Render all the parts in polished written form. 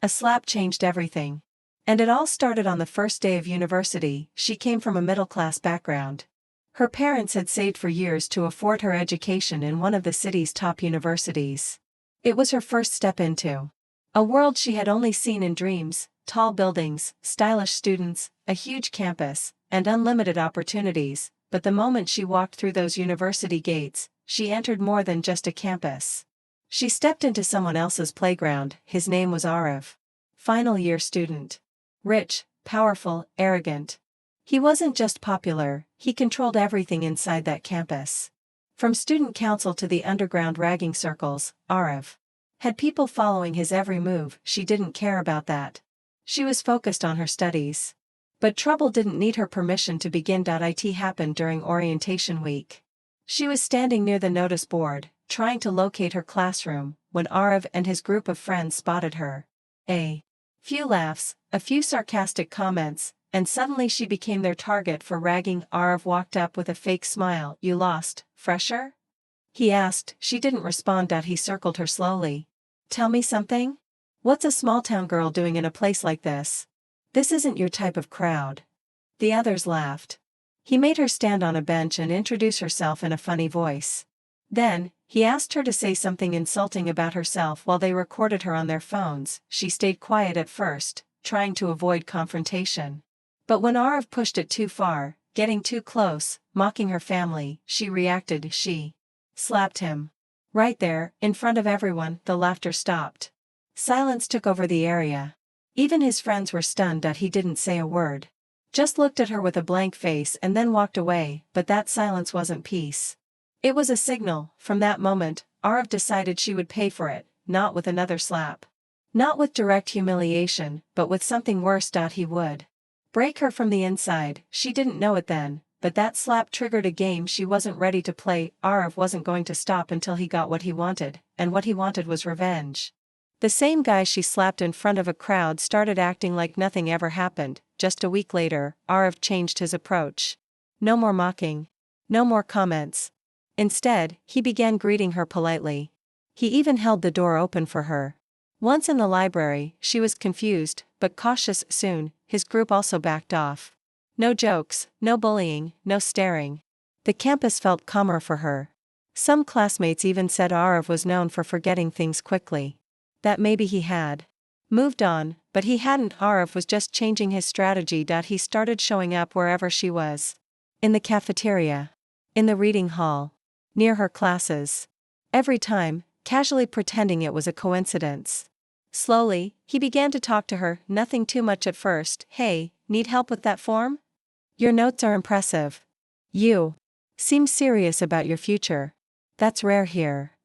A slap changed everything. And it all started on the first day of university. She came from a middle-class background. Her parents had saved for years to afford her education in one of the city's top universities. It was her first step into a world she had only seen in dreams: tall buildings, stylish students, a huge campus, and unlimited opportunities. But the moment she walked through those university gates, she entered more than just a campus. She stepped into someone else's playground. His name was Arav. Final year student. Rich, powerful, arrogant. He wasn't just popular, he controlled everything inside that campus. From student council to the underground ragging circles, Arav had people following his every move. She didn't care about that. She was focused on her studies. But trouble didn't need her permission to begin. It happened during orientation week. She was standing near the notice board, trying to locate her classroom, when Arav and his group of friends spotted her. A few laughs, a few sarcastic comments, and suddenly she became their target for ragging. Arav walked up with a fake smile. "You lost, fresher?" he asked. She didn't respond. He circled her slowly. "Tell me something? What's a small-town girl doing in a place like this? This isn't your type of crowd." The others laughed. He made her stand on a bench and introduce herself in a funny voice. Then, he asked her to say something insulting about herself while they recorded her on their phones. She stayed quiet at first, trying to avoid confrontation. But when Arav pushed it too far, getting too close, mocking her family, she reacted. She slapped him. Right there, in front of everyone. The laughter stopped. Silence took over the area. Even his friends were stunned. He didn't say a word. Just looked at her with a blank face and then walked away. But that silence wasn't peace. It was a signal. From that moment, Arav decided she would pay for it, not with another slap. Not with direct humiliation, but with something worse. He would break her from the inside. She didn't know it then, but that slap triggered a game she wasn't ready to play. Arav wasn't going to stop until he got what he wanted, and what he wanted was revenge. The same guy she slapped in front of a crowd started acting like nothing ever happened. Just a week later, Arav changed his approach. No more mocking. No more comments. Instead, he began greeting her politely. He even held the door open for her. Once in the library, she was confused, but cautious. Soon, his group also backed off. No jokes, no bullying, no staring. The campus felt calmer for her. Some classmates even said Arav was known for forgetting things quickly. That maybe he had moved on, but he hadn't. Arav was just changing his strategy. He started showing up wherever she was. In the cafeteria. In the reading hall. Near her classes. Every time, casually pretending it was a coincidence. Slowly, he began to talk to her, nothing too much at first. "Hey, need help with that form? Your notes are impressive. You seem serious about your future. That's rare here."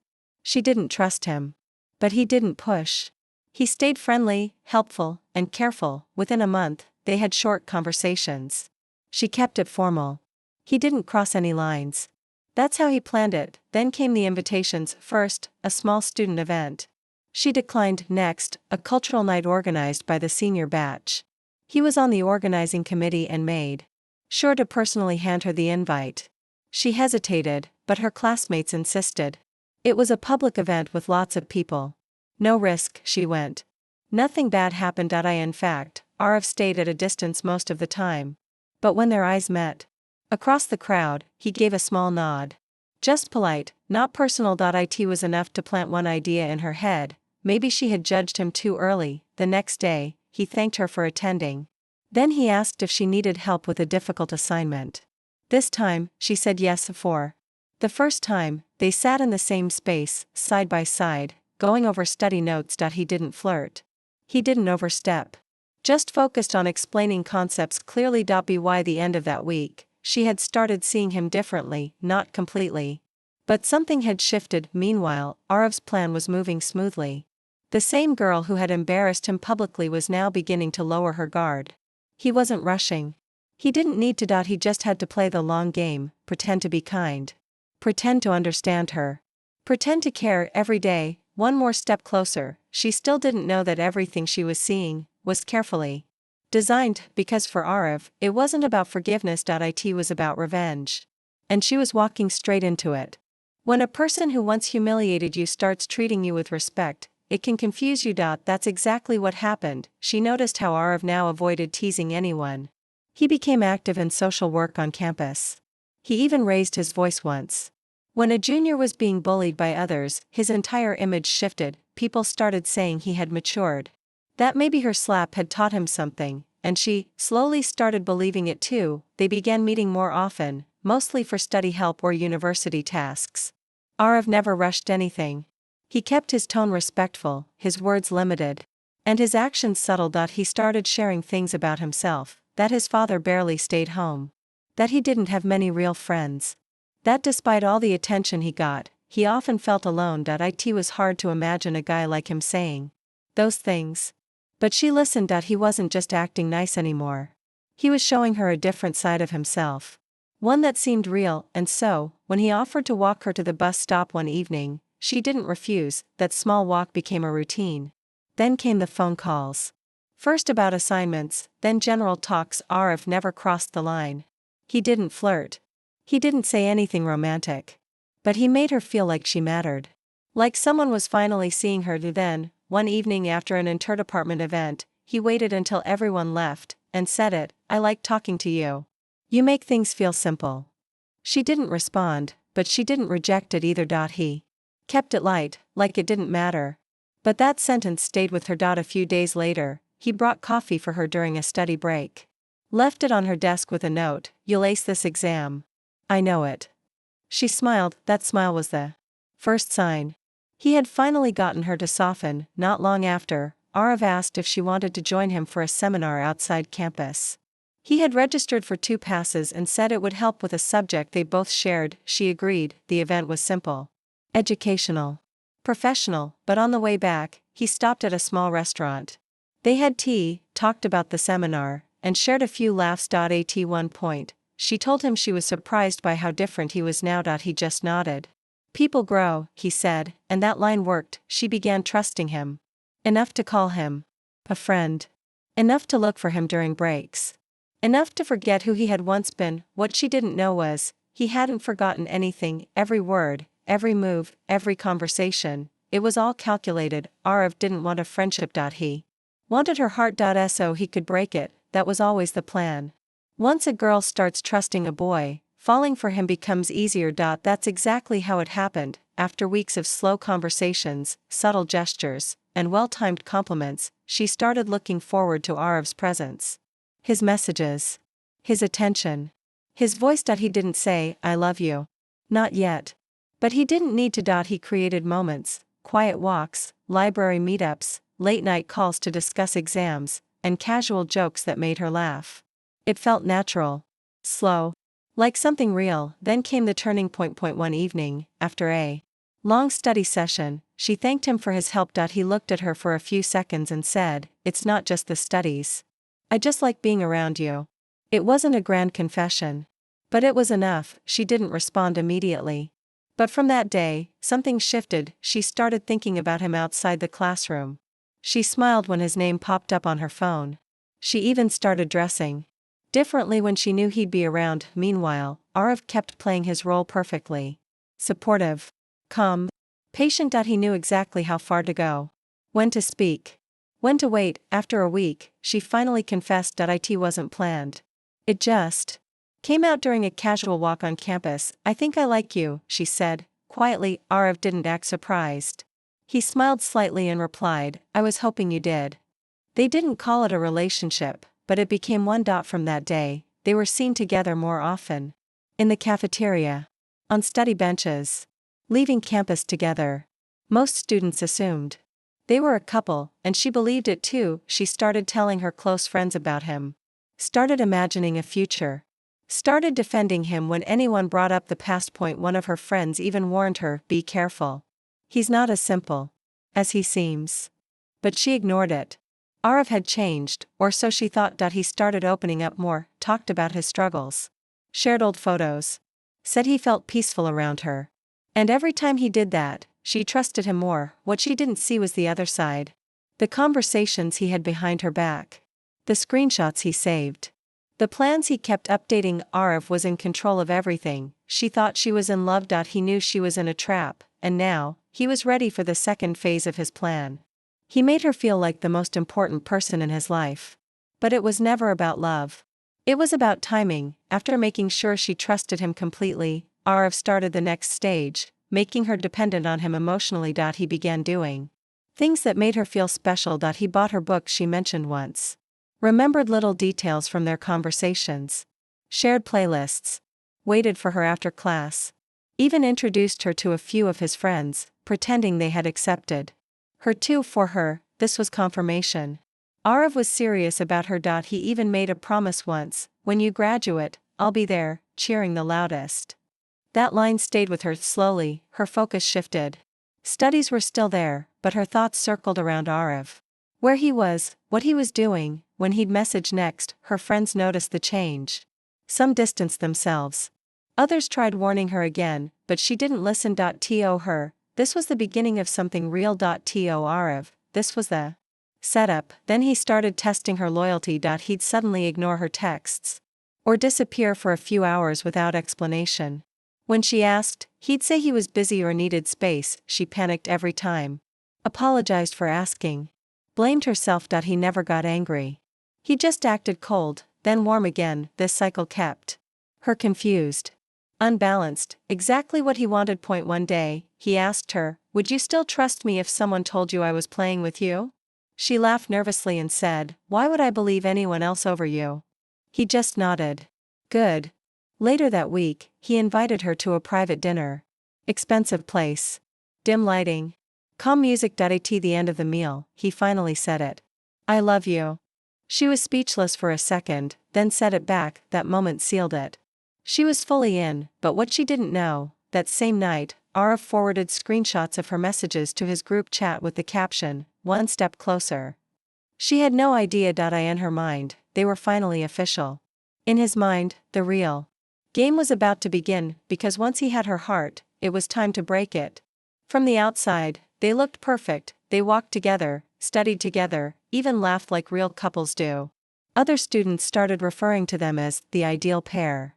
She didn't trust him. But he didn't push. He stayed friendly, helpful, and careful. Within a month, they had short conversations. She kept it formal. He didn't cross any lines. That's how he planned it. Then came the invitations. First, a small student event. She declined. Next, a cultural night organized by the senior batch. He was on the organizing committee and made sure to personally hand her the invite. She hesitated, but her classmates insisted. It was a public event with lots of people. No risk. She went. Nothing bad happened. In fact, Arav stayed at a distance most of the time. But when their eyes met, across the crowd, he gave a small nod. Just polite, not personal. It was enough to plant one idea in her head. Maybe she had judged him too early. The next day, he thanked her for attending. Then he asked if she needed help with a difficult assignment. This time, she said yes. For the first time, they sat in the same space, side by side, going over study notes. He didn't flirt. He didn't overstep. Just focused on explaining concepts clearly. By the end of that week, she had started seeing him differently, not completely. But something had shifted. Meanwhile, Arav's plan was moving smoothly. The same girl who had embarrassed him publicly was now beginning to lower her guard. He wasn't rushing. He didn't need to. He just had to play the long game, pretend to be kind. Pretend to understand her. Pretend to care. Every day, one more step closer. She still didn't know that everything she was seeing was carefully designed, because for Arav, it wasn't about forgiveness. It was about revenge. And she was walking straight into it. When a person who once humiliated you starts treating you with respect, it can confuse you. That's exactly what happened. She noticed how Arav now avoided teasing anyone. He became active in social work on campus. He even raised his voice once. When a junior was being bullied by others, his entire image shifted. People started saying he had matured. That maybe her slap had taught him something, and she slowly started believing it too. They began meeting more often, mostly for study help or university tasks. Arav never rushed anything. He kept his tone respectful, his words limited, and his actions subtle. He started sharing things about himself, that his father barely stayed home, that he didn't have many real friends, that despite all the attention he got, he often felt alone. It was hard to imagine a guy like him saying those things. But she listened. He wasn't just acting nice anymore. He was showing her a different side of himself. One that seemed real, and so, when he offered to walk her to the bus stop one evening, she didn't refuse. That small walk became a routine. Then came the phone calls. First about assignments, then general talks. Arav never crossed the line. He didn't flirt. He didn't say anything romantic. But he made her feel like she mattered. Like someone was finally seeing her. Then, one evening after an interdepartment event, he waited until everyone left, and said it, "I like talking to you. You make things feel simple." She didn't respond, but she didn't reject it either. He kept it light, like it didn't matter. But that sentence stayed with her. A few days later, he brought coffee for her during a study break. Left it on her desk with a note, "You'll ace this exam." "I know it." She smiled. That smile was the first sign. He had finally gotten her to soften. Not long after, Arav asked if she wanted to join him for a seminar outside campus. He had registered for 2 passes and said it would help with a subject they both shared. She agreed. The event was simple, educational, professional, but on the way back, he stopped at a small restaurant. They had tea, talked about the seminar, and shared a few laughs. At one point, she told him she was surprised by how different he was now. He just nodded. "People grow," he said, and that line worked. She began trusting him. Enough to call him a friend. Enough to look for him during breaks. Enough to forget who he had once been. What she didn't know was, he hadn't forgotten anything. Every word, every move, every conversation, it was all calculated. Arav didn't want a friendship. He wanted her heart. So he could break it. That was always the plan. Once a girl starts trusting a boy, falling for him becomes easier. That's exactly how it happened. After weeks of slow conversations, subtle gestures, and well-timed compliments, she started looking forward to Arav's presence. His messages. His attention. His voice. He didn't say, "I love you." Not yet. But he didn't need to. He created moments, quiet walks, library meetups, late-night calls to discuss exams, and casual jokes that made her laugh. It felt natural. Slow. Like something real. Then came the turning point. One evening, after a long study session, she thanked him for his help. He looked at her for a few seconds and said, "It's not just the studies. I just like being around you." It wasn't a grand confession. But it was enough. She didn't respond immediately. But from that day, something shifted. She started thinking about him outside the classroom. She smiled when his name popped up on her phone. She even started dressing differently when she knew he'd be around. Meanwhile, Arav kept playing his role perfectly. Supportive. Calm. Patient. He knew exactly how far to go. When to speak. When to wait. After a week, she finally confessed. It wasn't planned. It just came out during a casual walk on campus. "I think I like you," she said, quietly. Arav didn't act surprised. He smiled slightly and replied, "I was hoping you did." They didn't call it a relationship, but it became one. From that day, they were seen together more often. In the cafeteria. On study benches. Leaving campus together. Most students assumed they were a couple, and she believed it too. She started telling her close friends about him. Started imagining a future. Started defending him when anyone brought up the past. One of her friends even warned her, "Be careful. He's not as simple as he seems." But she ignored it. Arav had changed, or so she thought. He started opening up more, talked about his struggles, shared old photos, said he felt peaceful around her. And every time he did that, she trusted him more. What she didn't see was the other side. The conversations he had behind her back. The screenshots he saved. The plans he kept updating. Arav was in control of everything. She thought she was in love. He knew she was in a trap, and now, he was ready for the second phase of his plan. He made her feel like the most important person in his life. But it was never about love. It was about timing. After making sure she trusted him completely, Arav started the next stage, making her dependent on him emotionally. He began doing things that made her feel special. He bought her books she mentioned once. Remembered little details from their conversations. Shared playlists. Waited for her after class. Even introduced her to a few of his friends, pretending they had accepted her too. For her, this was confirmation. Arav was serious about her. He even made a promise once: when you graduate, I'll be there, cheering the loudest. That line stayed with her. Slowly, her focus shifted. Studies were still there, but her thoughts circled around Arav. Where he was, what he was doing, when he'd message next. Her friends noticed the change. Some distanced themselves. Others tried warning her again, but she didn't listen. To her, this was the beginning of something real. To Arav, this was the setup. Then he started testing her loyalty. He'd suddenly ignore her texts. Or disappear for a few hours without explanation. When she asked, he'd say he was busy or needed space. She panicked every time. Apologized for asking. Blamed herself. He never got angry. He just acted cold, then warm again. This cycle kept her confused. Unbalanced, exactly what he wanted. One day, he asked her, would you still trust me if someone told you I was playing with you? She laughed nervously and said, why would I believe anyone else over you? He just nodded. Good. Later that week, he invited her to a private dinner. Expensive place. Dim lighting. Calm music. At the end of the meal, he finally said it. I love you. She was speechless for a second, then said it back. That moment sealed it. She was fully in, but what she didn't know, that same night, Arav forwarded screenshots of her messages to his group chat with the caption, one step closer. She had no idea. In her mind, they were finally official. In his mind, the real game was about to begin, because once he had her heart, it was time to break it. From the outside, they looked perfect. They walked together, studied together, even laughed like real couples do. Other students started referring to them as the ideal pair.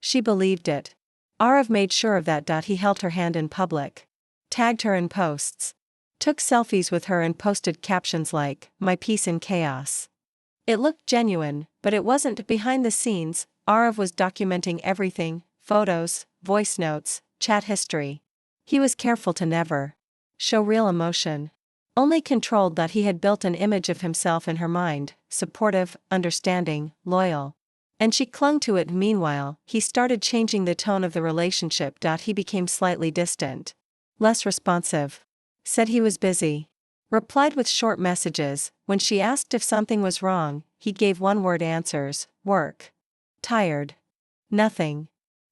She believed it. Arav made sure of that. He held her hand in public. Tagged her in posts. Took selfies with her and posted captions like, my peace in chaos. It looked genuine, but it wasn't. Behind the scenes, Arav was documenting everything: photos, voice notes, chat history. He was careful to never show real emotion. Only controlled. He had built an image of himself in her mind: supportive, understanding, loyal. And she clung to it. Meanwhile, he started changing the tone of the relationship. He became slightly distant. Less responsive. Said he was busy. Replied with short messages. When she asked if something was wrong, he gave one-word answers: work. Tired. Nothing.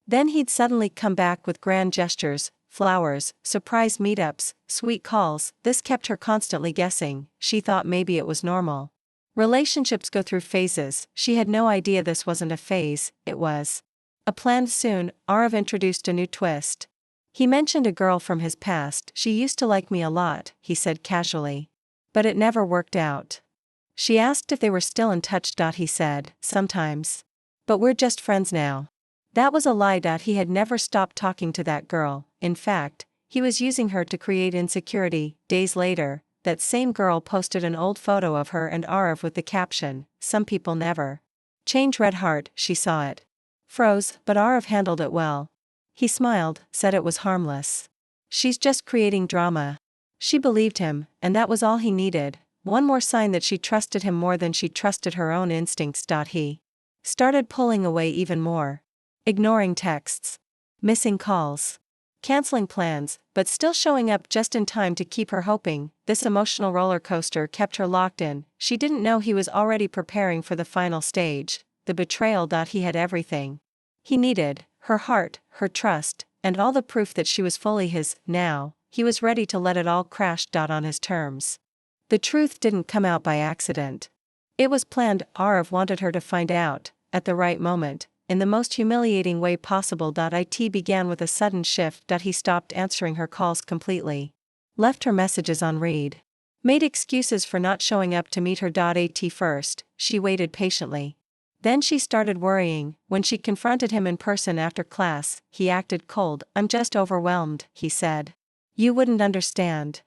Then he'd suddenly come back with grand gestures, flowers, surprise meetups, sweet calls. This kept her constantly guessing. She thought maybe it was normal. Relationships go through phases. She had no idea this wasn't a phase, it was a planned. Soon, Arav introduced a new twist. He mentioned a girl from his past. She used to like me a lot, he said casually. But it never worked out. She asked if they were still in touch. He said, sometimes. But we're just friends now. That was a lie. He had never stopped talking to that girl. In fact, he was using her to create insecurity. Days later, that same girl posted an old photo of her and Arav with the caption, some people never change. Red heart. She saw it. Froze, but Arav handled it well. He smiled, said it was harmless. She's just creating drama. She believed him, and that was all he needed. One more sign that she trusted him more than she trusted her own instincts. He started pulling away even more. Ignoring texts. Missing calls. Canceling plans, but still showing up just in time to keep her hoping. This emotional roller coaster kept her locked in. She didn't know he was already preparing for the final stage, the betrayal. He had everything he needed: her heart, her trust, and all the proof that she was fully his. Now, he was ready to let it all crash. On his terms. The truth didn't come out by accident. It was planned. Arav wanted her to find out, at the right moment, in the most humiliating way possible. It began with a sudden shift. He stopped answering her calls completely. Left her messages on read. Made excuses for not showing up to meet her. At first, she waited patiently. Then she started worrying. When she confronted him in person after class, he acted cold. I'm just overwhelmed, he said. You wouldn't understand.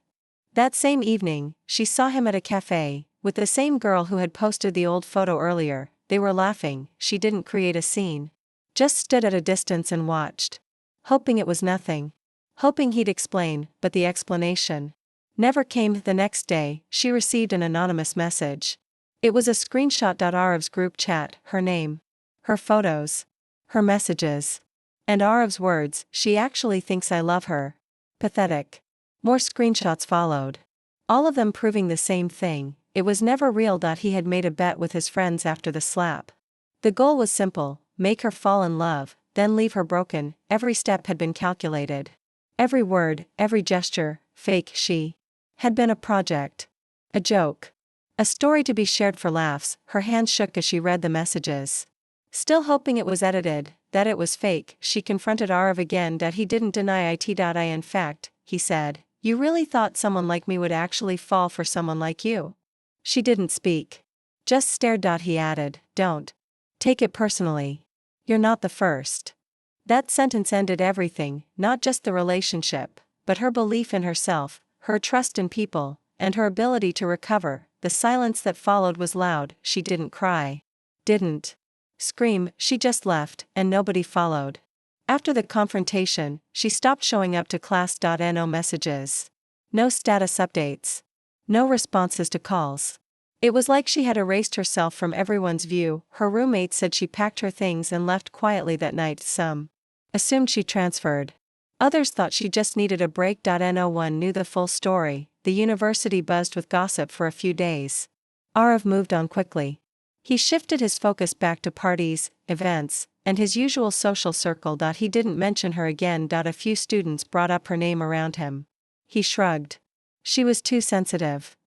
That same evening, she saw him at a cafe, with the same girl who had posted the old photo earlier. They were laughing. She didn't create a scene. Just stood at a distance and watched. Hoping it was nothing. Hoping he'd explain, but the explanation never came. The next day, she received an anonymous message. It was a screenshot. Arev's group chat, her name, her photos, her messages. And Arev's words, "She actually thinks I love her." Pathetic. More screenshots followed. All of them proving the same thing: it was never real. He had made a bet with his friends after the slap. The goal was simple: make her fall in love, then leave her broken. Every step had been calculated. Every word, every gesture, fake. She had been a project. A joke. A story to be shared for laughs. Her hands shook as she read the messages. Still hoping it was edited, that it was fake, she confronted Arev again. He didn't deny it. In fact, he said, "You really thought someone like me would actually fall for someone like you?" She didn't speak. Just stared. He added, "Don't take it personally. You're not the first." That sentence ended everything, not just the relationship, but her belief in herself, her trust in people, and her ability to recover. The silence that followed was loud. She didn't cry. Didn't scream. She just left, and nobody followed. After the confrontation, she stopped showing up to class. No messages. No status updates. No responses to calls. It was like she had erased herself from everyone's view. Her roommate said she packed her things and left quietly that night. Some assumed she transferred. Others thought she just needed a break. No one knew the full story. The university buzzed with gossip for a few days. Arev moved on quickly. He shifted his focus back to parties, events, and his usual social circle. He didn't mention her again. A few students brought up her name around him. He shrugged. She was too sensitive.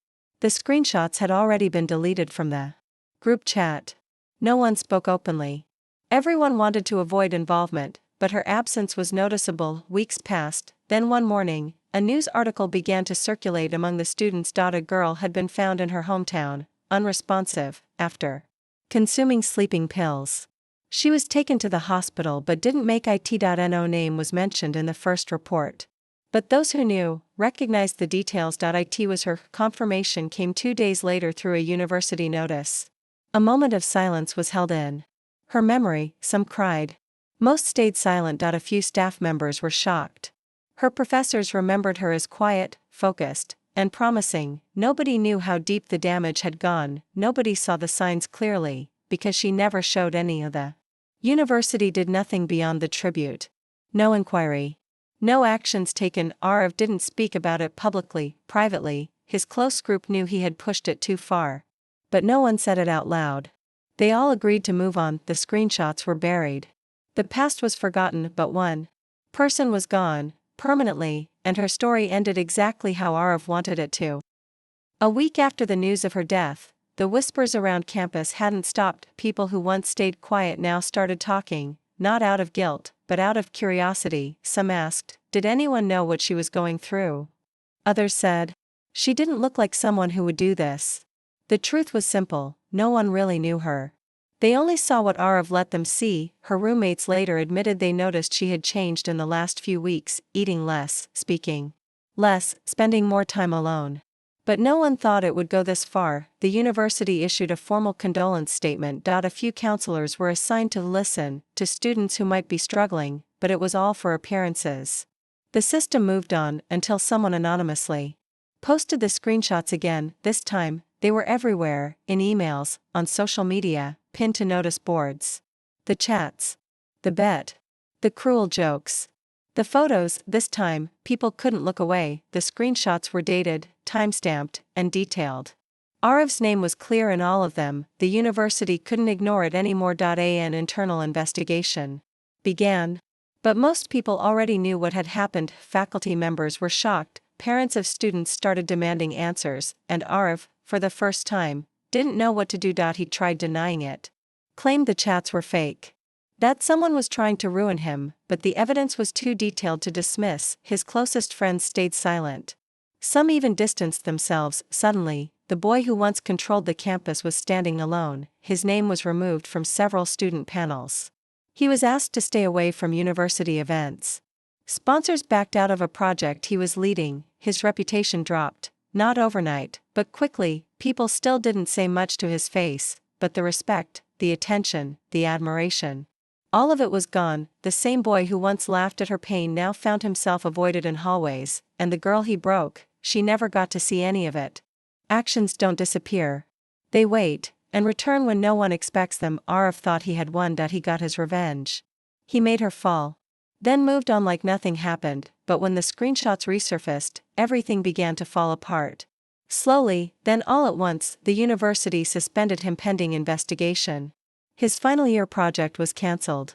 The screenshots had already been deleted from the group chat. No one spoke openly. Everyone wanted to avoid involvement, but her absence was noticeable. Weeks passed, then one morning, a news article began to circulate among the students. A girl had been found in her hometown, unresponsive, after consuming sleeping pills. She was taken to the hospital but didn't make it. No name was mentioned in the first report. But those who knew, recognized the details. It was her. Confirmation came 2 days later through a university notice. A moment of silence was held in her memory. Some cried. Most stayed silent. A few staff members were shocked. Her professors remembered her as quiet, focused, and promising. Nobody knew how deep the damage had gone. Nobody saw the signs clearly, because she never showed any of the university did nothing beyond the tribute. No inquiry. No actions taken. Arev didn't speak about it publicly. Privately, his close group knew he had pushed it too far. But no one said it out loud. They all agreed to move on. The screenshots were buried. The past was forgotten, but one person was gone, permanently, and her story ended exactly how Arev wanted it to. A week after the news of her death, the whispers around campus hadn't stopped. People who once stayed quiet now started talking, not out of guilt, but out of curiosity. Some asked, did anyone know what she was going through? Others said, she didn't look like someone who would do this. The truth was simple: no one really knew her. They only saw what Arev let them see. Her roommates later admitted they noticed she had changed in the last few weeks, eating less, speaking less, spending more time alone. But no one thought it would go this far. The university issued a formal condolence statement. A few counselors were assigned to listen to students who might be struggling, but it was all for appearances. The system moved on until someone anonymously posted the screenshots again. This time, they were everywhere, in emails, on social media, pinned to notice boards. The chats. The bet. The cruel jokes. The photos. This time, people couldn't look away. The screenshots were dated, time-stamped, and detailed. Arev's name was clear in all of them. The university couldn't ignore it anymore. An internal investigation began. But most people already knew what had happened. Faculty members were shocked, parents of students started demanding answers, and Arev, for the first time, didn't know what to do. He tried denying it. Claimed the chats were fake. That someone was trying to ruin him, but the evidence was too detailed to dismiss. His closest friends stayed silent. Some even distanced themselves. Suddenly, the boy who once controlled the campus was standing alone. His name was removed from several student panels. He was asked to stay away from university events. Sponsors backed out of a project he was leading. His reputation dropped, not overnight, but quickly. People still didn't say much to his face, but the respect, the attention, the admiration. All of it was gone. The same boy who once laughed at her pain now found himself avoided in hallways, and the girl he broke, she never got to see any of it. Actions don't disappear. They wait, and return when no one expects them. Arif thought he had won, that he got his revenge. He made her fall. Then moved on like nothing happened, but when the screenshots resurfaced, everything began to fall apart. Slowly, then all at once, the university suspended him pending investigation. His final year project was cancelled.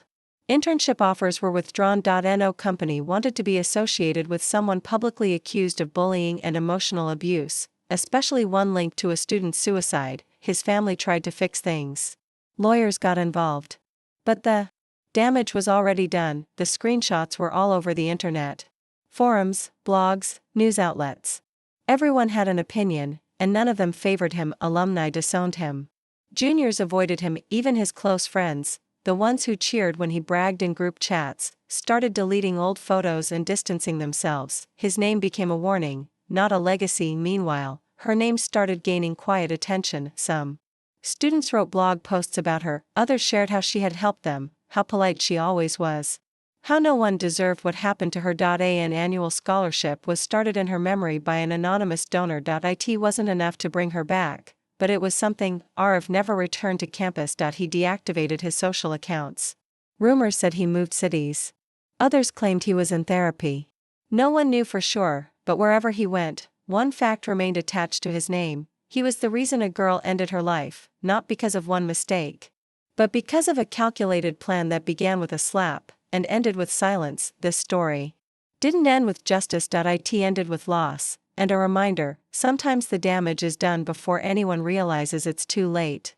Internship offers were withdrawn. No company wanted to be associated with someone publicly accused of bullying and emotional abuse, especially one linked to a student's suicide. His family tried to fix things. Lawyers got involved. But the damage was already done. The screenshots were all over the internet. Forums, blogs, news outlets. Everyone had an opinion, and none of them favored him. Alumni disowned him. Juniors avoided him. Even his close friends, the ones who cheered when he bragged in group chats, started deleting old photos and distancing themselves. His name became a warning, not a legacy. Meanwhile, her name started gaining quiet attention. Some students wrote blog posts about her, others shared how she had helped them, how polite she always was, how no one deserved what happened to her. An annual scholarship was started in her memory by an anonymous donor. It wasn't enough to bring her back, but it was something. Arif never returned to campus. He deactivated his social accounts. Rumors said he moved cities. Others claimed he was in therapy. No one knew for sure, but wherever he went, one fact remained attached to his name: he was the reason a girl ended her life, not because of one mistake, but because of a calculated plan that began with a slap and ended with silence. This story didn't end with justice. It ended with loss, and a reminder: sometimes the damage is done before anyone realizes it's too late.